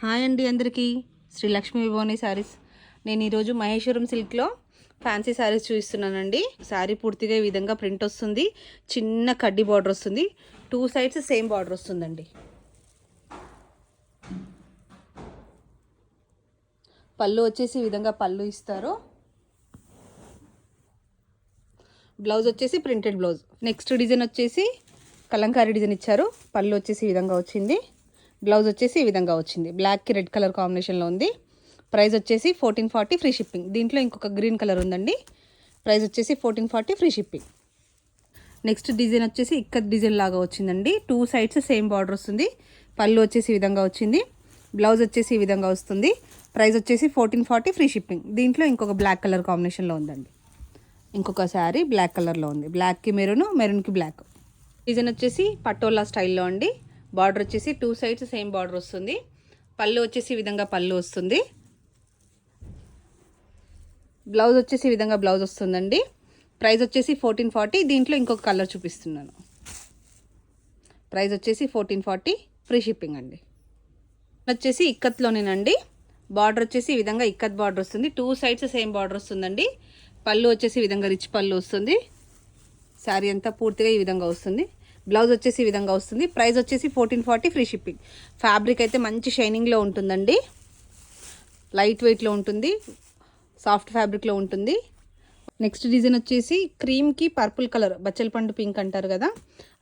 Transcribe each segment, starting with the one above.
Hi అండి అందరికీ. శ్రీ లక్ష్మీ విభోని శారీస్. నేను ఈరోజు మహేశ్వరం సిల్క్లో ఫ్యాన్సీ శారీస్ చూపిస్తున్నానండి. శారీ పూర్తిగా ఈ విధంగా ప్రింట్ వస్తుంది, చిన్న కడ్డీ బార్డర్ వస్తుంది, 2 సైడ్స్ సేమ్ బార్డర్ వస్తుందండి. పళ్ళు వచ్చేసి ఈ విధంగా పళ్ళు ఇస్తారు. బ్లౌజ్ వచ్చేసి ప్రింటెడ్ బ్లౌజ్. నెక్స్ట్ డిజైన్ వచ్చేసి కలంకారీ డిజైన్ ఇచ్చారు. పళ్ళు వచ్చేసి ఈ విధంగా వచ్చింది, బ్లౌజ్ వచ్చేసి ఈ విధంగా వచ్చింది. బ్లాక్కి రెడ్ కలర్ కాంబినేషన్లో ఉంది. ప్రైస్ వచ్చేసి 1440 ఫ్రీ షిప్పింగ్. దీంట్లో ఇంకొక గ్రీన్ కలర్ ఉందండి. ప్రైస్ వచ్చేసి 1440 ఫ్రీ షిప్పింగ్. నెక్స్ట్ డిజైన్ వచ్చేసి ఇక్కత్ డిజైన్ లాగా వచ్చిందండి. 2 సైడ్స్ సేమ్ బార్డర్ వస్తుంది. పళ్ళు వచ్చేసి ఈ విధంగా వచ్చింది, బ్లౌజ్ వచ్చేసి ఈ విధంగా వస్తుంది. ప్రైస్ వచ్చేసి 1440 ఫ్రీ షిప్పింగ్. దీంట్లో ఇంకొక బ్లాక్ కలర్ కాంబినేషన్లో ఉందండి. ఇంకొక శారీ బ్లాక్ కలర్లో ఉంది. బ్లాక్కి మెరూన్, మెరూన్కి బ్లాక్. డిజైన్ వచ్చేసి పటోలా స్టైల్లో అండి. బార్డర్ వచ్చేసి 2 సైడ్స్ సేమ్ బార్డర్ వస్తుంది. పళ్ళు వచ్చేసి ఈ విధంగా పళ్ళు వస్తుంది. బ్లౌజ్ వచ్చేసి ఈ విధంగా బ్లౌజ్ వస్తుందండి. ప్రైస్ వచ్చేసి 1440. దీంట్లో ఇంకొక కలర్ చూపిస్తున్నాను. ప్రైస్ వచ్చేసి 1440 ఫ్రీ షిప్పింగ్ అండి. వచ్చేసి ఇక్కత్లోనేనండి. బార్డర్ వచ్చేసి ఈ విధంగా ఇక్కత్ బార్డర్ వస్తుంది. 2 సైడ్స్ సేమ్ బార్డర్ వస్తుందండి. పళ్ళు వచ్చేసి ఈ విధంగా రిచ్ పళ్ళు వస్తుంది. శారీ అంతా పూర్తిగా ఈ విధంగా వస్తుంది. బ్లౌజ్ వచ్చేసి ఈ విధంగా వస్తుంది. ప్రైస్ వచ్చేసి 1440 ఫ్రీ షిప్పింగ్. ఫ్యాబ్రిక్ అయితే మంచి షైనింగ్లో ఉంటుందండి, లైట్ వెయిట్లో ఉంటుంది, సాఫ్ట్ ఫ్యాబ్రిక్లో ఉంటుంది. నెక్స్ట్ డిజైన్ వచ్చేసి క్రీమ్కి పర్పుల్ కలర్, బచ్చల పండు పింక్ అంటారు కదా,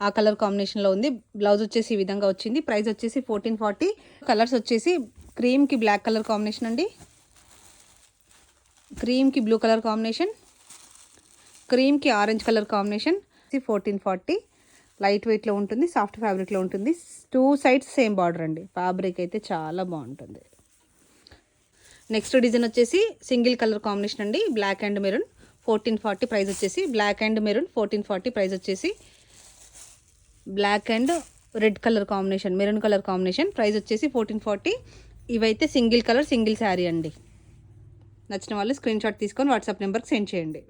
ఆ కలర్ కాంబినేషన్లో ఉంది. బ్లౌజ్ వచ్చేసి ఈ విధంగా వచ్చింది. ప్రైస్ వచ్చేసి 1440. కలర్స్ వచ్చేసి క్రీమ్కి బ్లాక్ కలర్ కాంబినేషన్ అండి, క్రీమ్కి బ్లూ కలర్ కాంబినేషన్, క్రీమ్కి ఆరెంజ్ కలర్ కాంబినేషన్. 1440. లైట్ వెయిట్లో ఉంటుంది, సాఫ్ట్ ఫ్యాబ్రిక్లో ఉంటుంది. 2 సైడ్స్ సేమ్ బార్డర్ అండి. ఫ్యాబ్రిక్ అయితే చాలా బాగుంటుంది. నెక్స్ట్ డిజైన్ వచ్చేసి సింగిల్ కలర్ కాంబినేషన్ అండి, బ్లాక్ అండ్ మెరూన్. 1440 ప్రైస్ వచ్చేసి. బ్లాక్ అండ్ మెరూన్ 1440 ప్రైస్ వచ్చేసి. Black and red colour combination, maroon colour combination. Price వచ్చేసి 1440. ఇవైతే సింగిల్ కలర్ సింగిల్ శారీ అండి. నచ్చిన వాళ్ళు స్క్రీన్ షాట్ తీసుకొని వాట్సాప్ నెంబర్కి సెండ్ చేయండి.